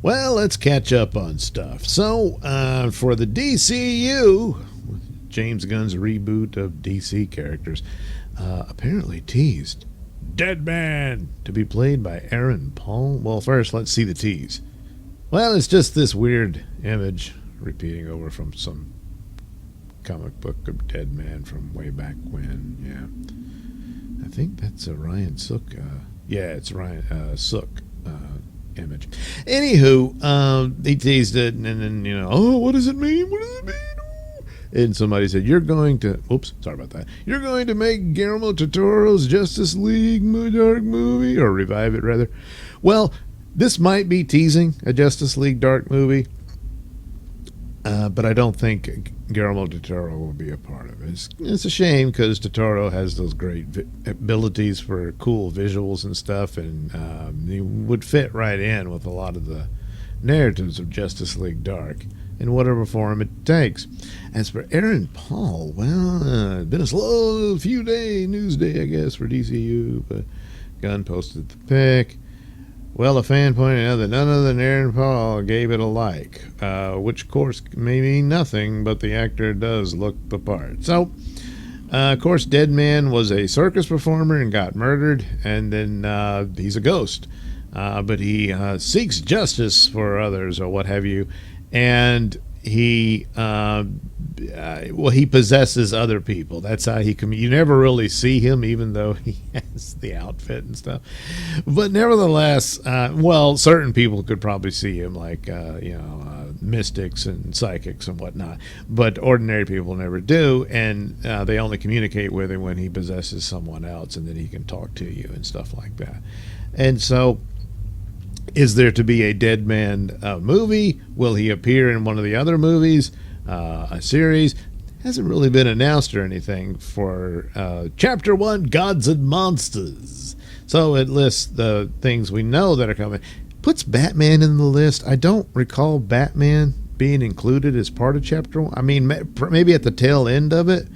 Well, let's catch up on stuff. So, for the DCU, James Gunn's reboot of DC characters, apparently teased Deadman to be played by Aaron Paul. Well, first, let's see the tease. Well, it's just this weird image repeating over from some comic book of Deadman from way back when. Yeah, I think that's a Ryan Sook. Yeah, it's Ryan Sook image. Anywho, he teased it, and then oh, what does it mean? What does it mean? And somebody said, "You're going to." Oops, sorry about that. You're going to make Guillermo del Toro's Justice League Dark movie, or revive it rather. Well, this might be teasing a Justice League Dark movie, but I don't think Guillermo del Toro will be a part of it. It's a shame because del Toro has those great abilities for cool visuals and stuff, and he would fit right in with a lot of the narratives of Justice League Dark in whatever form it takes. As for Aaron Paul, well, it's been a slow few news day, I guess, for DCU, but Gunn posted the pic. Well, a fan pointed out that none other than Aaron Paul gave it a like, which of course may mean nothing, but the actor does look the part. So, of course, Deadman was a circus performer and got murdered, and then he's a ghost. But he seeks justice for others or what have you, and he he possesses other people. That's how he you never really see him, even though he has the outfit and stuff. But nevertheless, certain people could probably see him, like mystics and psychics and whatnot, but ordinary people never do, and they only communicate with him when he possesses someone else, and then he can talk to you and stuff like that. And so, is there to be a Deadman movie? Will he appear in one of the other movies? A series? Hasn't really been announced or anything for Chapter 1, Gods and Monsters. So it lists the things we know that are coming. Puts Batman in the list. I don't recall Batman being included as part of Chapter 1. I mean, maybe at the tail end of it.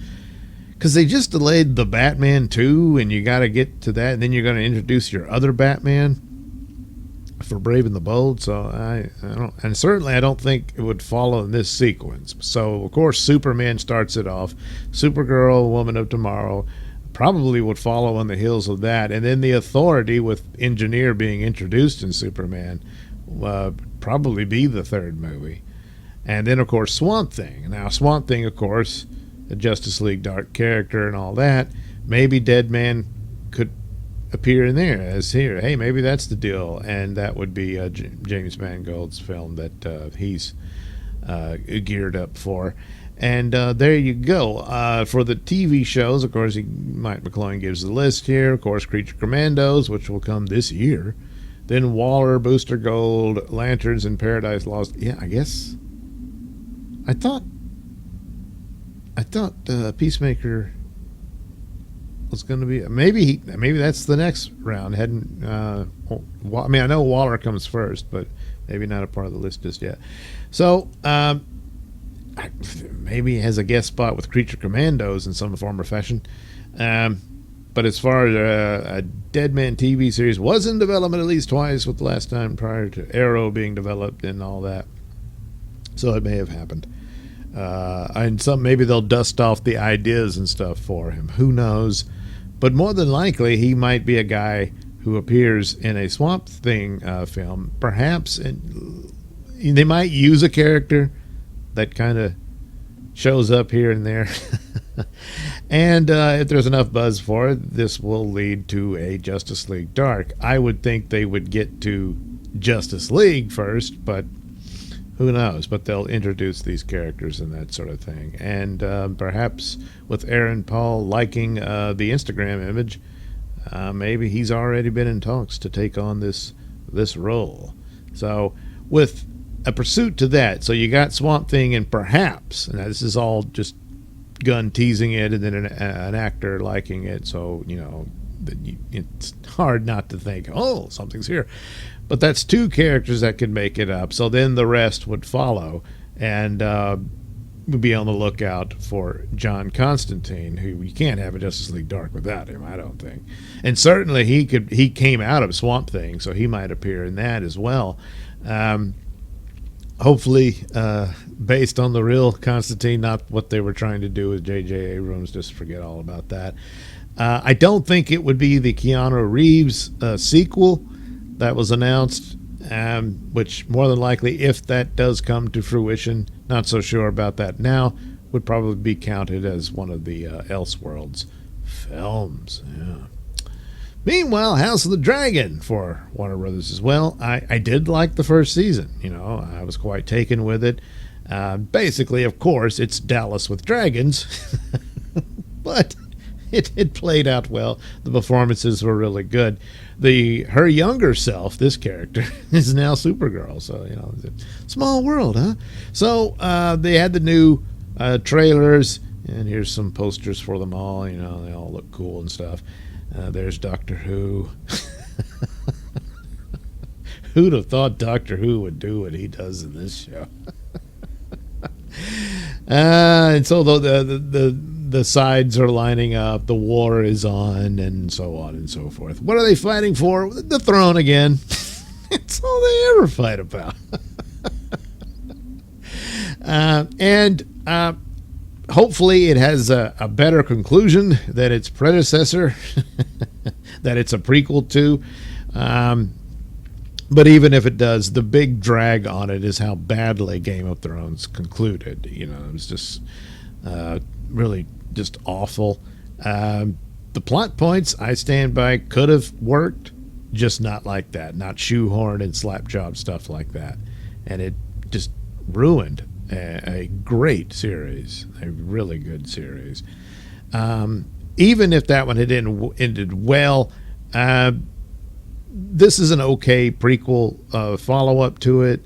Because they just delayed the Batman 2, and you got to get to that, and then you're going to introduce your other Batman for Brave and the Bold. So I don't, and certainly I don't think it would follow in this sequence. So of course Superman starts it off. Supergirl, Woman of Tomorrow, probably would follow on the heels of that, and then the Authority with Engineer being introduced in Superman probably be the third movie. And then of course Swamp Thing. Now Swamp Thing, of course, the Justice League Dark character and all that. Maybe Deadman could appear in there as here. Hey, maybe that's the deal, and that would be James Mangold's film that he's geared up for. And there you go. For the TV shows, of course, Mike McClone gives the list here. Of course, Creature Commandos, which will come this year. Then Waller, Booster Gold, Lanterns, and Paradise Lost. Yeah, I guess. I thought Peacemaker was going to be maybe that's the next round. I mean, I know Waller comes first, but maybe not a part of the list just yet. So maybe he has a guest spot with Creature Commandos in some form or fashion. But as far as a Deadman TV series was in development at least twice, with the last time prior to Arrow being developed and all that, so it may have happened. And maybe they'll dust off the ideas and stuff for him. Who knows? But more than likely, he might be a guy who appears in a Swamp Thing film. Perhaps they might use a character that kind of shows up here and there. And if there's enough buzz for it, this will lead to a Justice League Dark. I would think they would get to Justice League first, but who knows? But they'll introduce these characters and that sort of thing. And perhaps with Aaron Paul liking the Instagram image, maybe he's already been in talks to take on this role. So with a pursuit to that, so you got Swamp Thing and perhaps, and this is all just Gunn teasing it, and then an actor liking it. So, it's hard not to think, oh, something's here. But that's two characters that could make it up. So then the rest would follow. And be on the lookout for John Constantine, who you can't have a Justice League Dark without him, I don't think. And certainly he came out of Swamp Thing, so he might appear in that as well. Hopefully, based on the real Constantine, not what they were trying to do with J.J. Abrams. Just forget all about that. I don't think it would be the Keanu Reeves sequel that was announced, which more than likely, if that does come to fruition, not so sure about that now, would probably be counted as one of the Elseworlds films. Yeah. Meanwhile, House of the Dragon for Warner Brothers as well. I did like the first season. I was quite taken with it. Basically, of course, it's Dallas with dragons, but it played out well. The performances were really good. Her younger self, this character, is now Supergirl. So, it's a small world, huh? So they had the new trailers, and here's some posters for them all. They all look cool and stuff. There's Doctor Who. Who'd have thought Doctor Who would do what he does in this show? And so the sides are lining up, the war is on, and so on and so forth. What are they fighting for? The throne again. It's all they ever fight about. And hopefully it has a better conclusion than its predecessor, that it's a prequel to. But even if it does, the big drag on it is how badly Game of Thrones concluded. It was just really just awful. The plot points, I stand by, could have worked, just not like that. Not shoehorned and slap job stuff like that. And it just ruined a great series, a really good series. Even if that one had ended well, this is an okay prequel follow-up to it,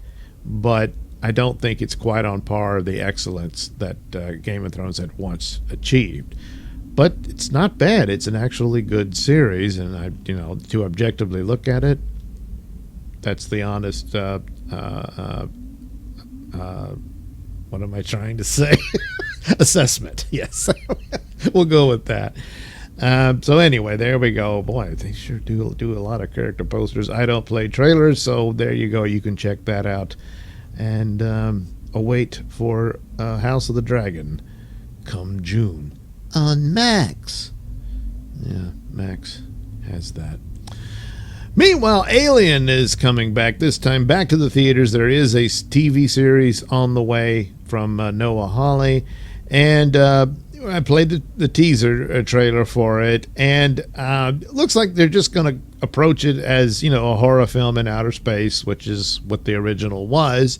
but I don't think it's quite on par with the excellence that Game of Thrones had once achieved. But it's not bad. It's an actually good series, and to objectively look at it, that's the honest what am I trying to say? Assessment. Yes. We'll go with that. So anyway, there we go. Boy, they sure do a lot of character posters. I don't play trailers, so there you go. You can check that out. And await for House of the Dragon come June on Max. Yeah, Max has that. Meanwhile, Alien is coming back, this time back to the theaters. There is a TV series on the way from Noah Hawley, and I played the teaser trailer for it, and it looks like they're just going to approach it as, a horror film in outer space, which is what the original was.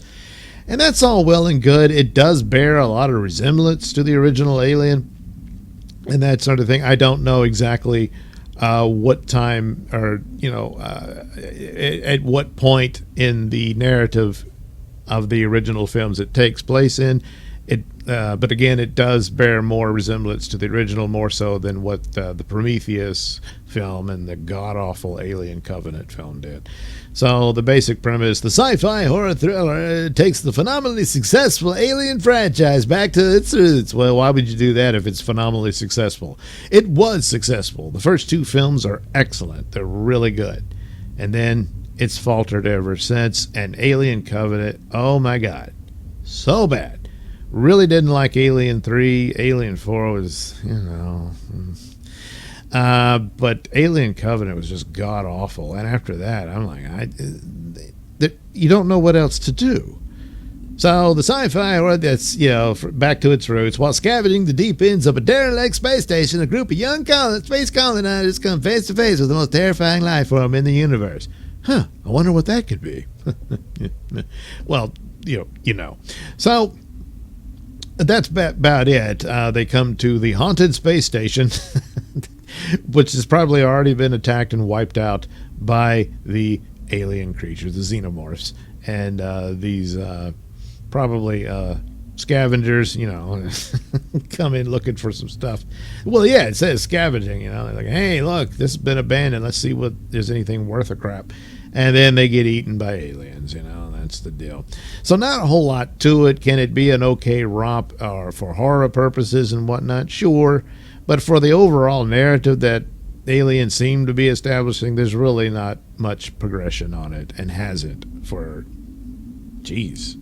And that's all well and good. It does bear a lot of resemblance to the original Alien and that sort of thing. I don't know exactly what time or, at what point in the narrative of the original films it takes place in. But again, it does bear more resemblance to the original, more so than what the Prometheus film and the god-awful Alien Covenant film did. So the basic premise, the sci-fi horror thriller takes the phenomenally successful Alien franchise back to its roots. Well, why would you do that if it's phenomenally successful? It was successful. The first two films are excellent. They're really good. And then it's faltered ever since. And Alien Covenant, oh my God, so bad. Really didn't like Alien 3. Alien 4 was, but Alien Covenant was just god-awful. And after that, I'm like, you don't know what else to do. So the sci-fi horror that's, back to its roots. While scavenging the deep ends of a derelict space station, a group of young space colonizers come face to face with the most terrifying life form in the universe. I wonder what that could be. Well, So that's about it. They come to the haunted space station, which has probably already been attacked and wiped out by the alien creatures, the xenomorphs, and these probably scavengers, come in looking for some stuff. Well, yeah, it says scavenging, they're like, hey, look, this has been abandoned. Let's see what there's anything worth a crap. And then they get eaten by aliens, That's the deal. So not a whole lot to it. Can it be an okay romp or for horror purposes and whatnot? Sure. But for the overall narrative that Alien seemed to be establishing, there's really not much progression on it, and hasn't for, geez,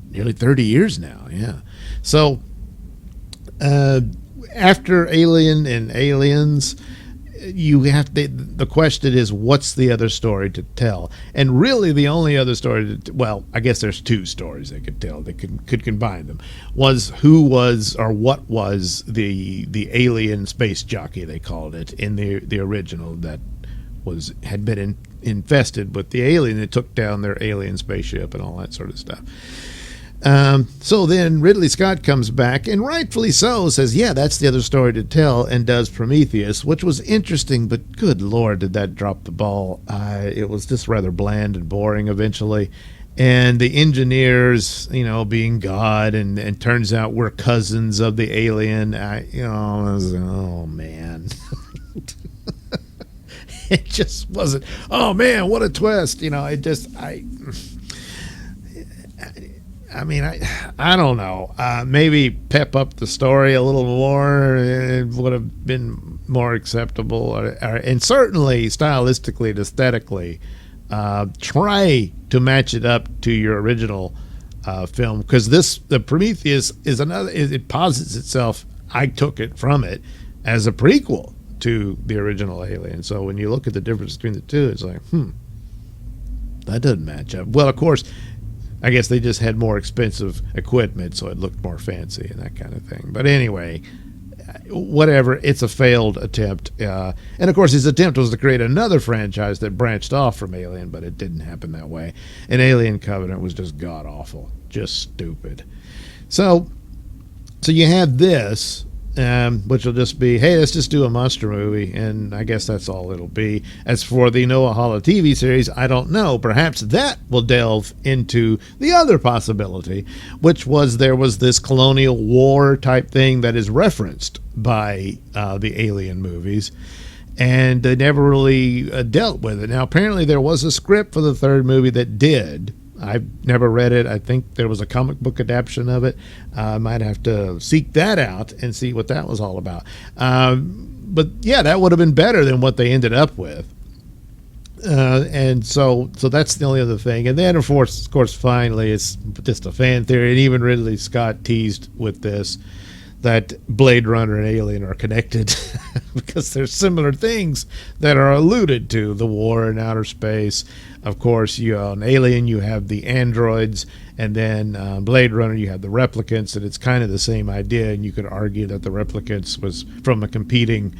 nearly 30 years now. Yeah. So after Alien and Aliens, you have to, the question is, what's the other story to tell? And really the only other story well, I guess there's two stories they could tell. They could combine them. Was who was, or what was the alien space jockey, they called it in the original, that had been infested with the alien that took down their alien spaceship and all that sort of stuff. So then Ridley Scott comes back, and rightfully so, says, yeah, that's the other story to tell, and does Prometheus, which was interesting, but good Lord, did that drop the ball. It was just rather bland and boring eventually. And the engineers, being God, and turns out we're cousins of the alien. I was, oh, man. It just wasn't, oh, man, what a twist. I don't know. Maybe pep up the story a little more. It would have been more acceptable. And certainly stylistically and aesthetically, try to match it up to your original film. Because the Prometheus is it posits itself, I took it from it, as a prequel to the original Alien. So when you look at the difference between the two, it's like, that doesn't match up. Well, of course, I guess they just had more expensive equipment, so it looked more fancy and that kind of thing. But anyway, whatever, it's a failed attempt. And of course, his attempt was to create another franchise that branched off from Alien, but it didn't happen that way. And Alien Covenant was just god-awful, just stupid. So you have this, which will just be, hey, let's just do a monster movie, and I guess that's all it'll be. As for the Noah Hawley TV series, I don't know. Perhaps that will delve into the other possibility, which was there was this colonial war type thing that is referenced by the Alien movies, and they never really dealt with it. Now, apparently there was a script for the third movie that did. I've never read it. I think there was a comic book adaptation of it. I might have to seek that out and see what that was all about. But yeah, that would have been better than what they ended up with. And so that's the only other thing. And then, of course, finally, it's just a fan theory. And even Ridley Scott teased with this that Blade Runner and Alien are connected because there's similar things that are alluded to. The war in outer space. Of course, on Alien, you have the androids, and then Blade Runner, you have the replicants, and it's kind of the same idea. And you could argue that the replicants was from a competing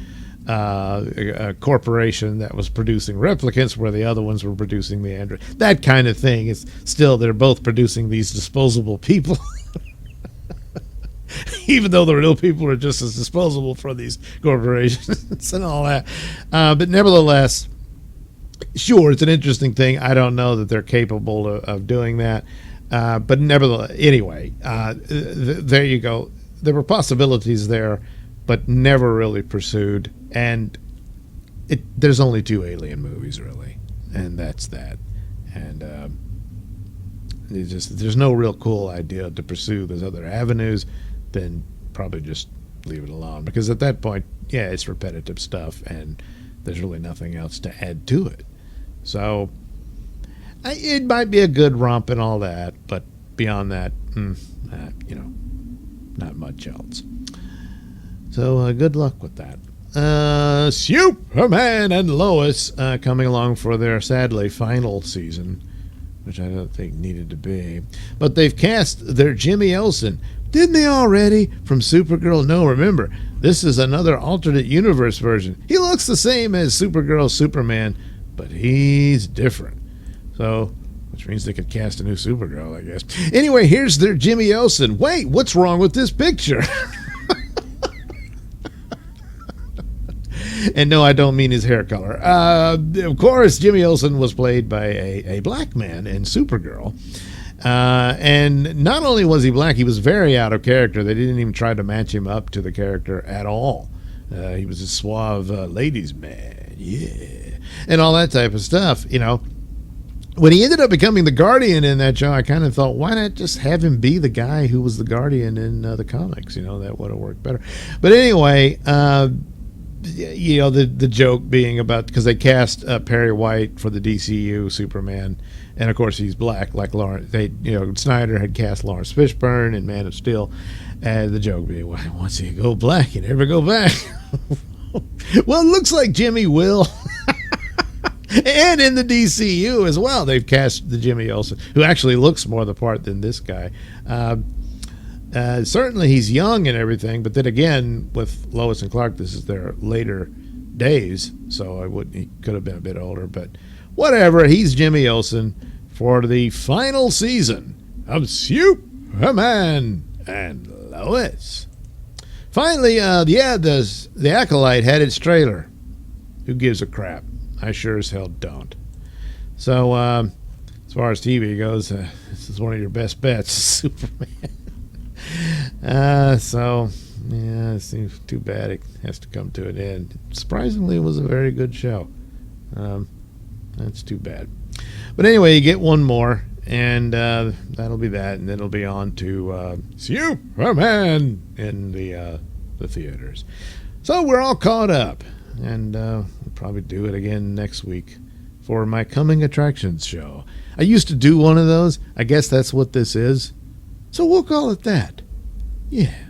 a corporation that was producing replicants, where the other ones were producing the android. That kind of thing. Is still, they're both producing these disposable people. Even though the real people are just as disposable for these corporations and all that. But nevertheless, sure, it's an interesting thing. I don't know that they're capable of doing that. But nevertheless, anyway, there you go. There were possibilities there, but never really pursued. And there's only 2 Alien movies, really. And that's that. And there's no real cool idea to pursue those other avenues. Then probably just leave it alone, because at that point, yeah, it's repetitive stuff and there's really nothing else to add to it. So it might be a good romp and all that, but beyond that, not much else. So good luck with that. Superman and Lois coming along for their sadly final season, which I don't think needed to be. But they've cast their Jimmy Olsen. Didn't they already? From Supergirl? No, remember, this is another alternate universe version. He looks the same as Supergirl Superman, but he's different. So, which means they could cast a new Supergirl, I guess. Anyway, here's their Jimmy Olsen. Wait, what's wrong with this picture? And no, I don't mean his hair color. Of course, Jimmy Olsen was played by a black man in Supergirl. And not only was he black, he was very out of character. They didn't even try to match him up to the character at all. He was a suave ladies' man, yeah, and all that type of stuff, when he ended up becoming the Guardian in that show, I kind of thought, why not just have him be the guy who was the Guardian in the comics? That would have worked better. But anyway, the joke being about, because they cast Perry White for the DCU Superman, and of course he's black, like Lawrence. Snyder had cast Lawrence Fishburne in Man of Steel, and the joke being, well, once you go black, you never go back. Well, it looks like Jimmy will. And in the DCU as well, they've cast the Jimmy Olsen, who actually looks more the part than this guy. Certainly he's young and everything, but then again, with Lois and Clark, this is their later days, so he could have been a bit older, but whatever. He's Jimmy Olsen for the final season of Superman and Lois. Finally, the Acolyte had its trailer. Who gives a crap? I sure as hell don't. So, as far as TV goes, this is one of your best bets, Superman. It seems too bad it has to come to an end. Surprisingly, it was a very good show. That's too bad. But anyway, you get one more, and that'll be that, and then it'll be on to Superman in the theaters. So we're all caught up. And we'll probably do it again next week for my Coming Attractions show. I used to do one of those. I guess that's what this is. So we'll call it that. Yeah.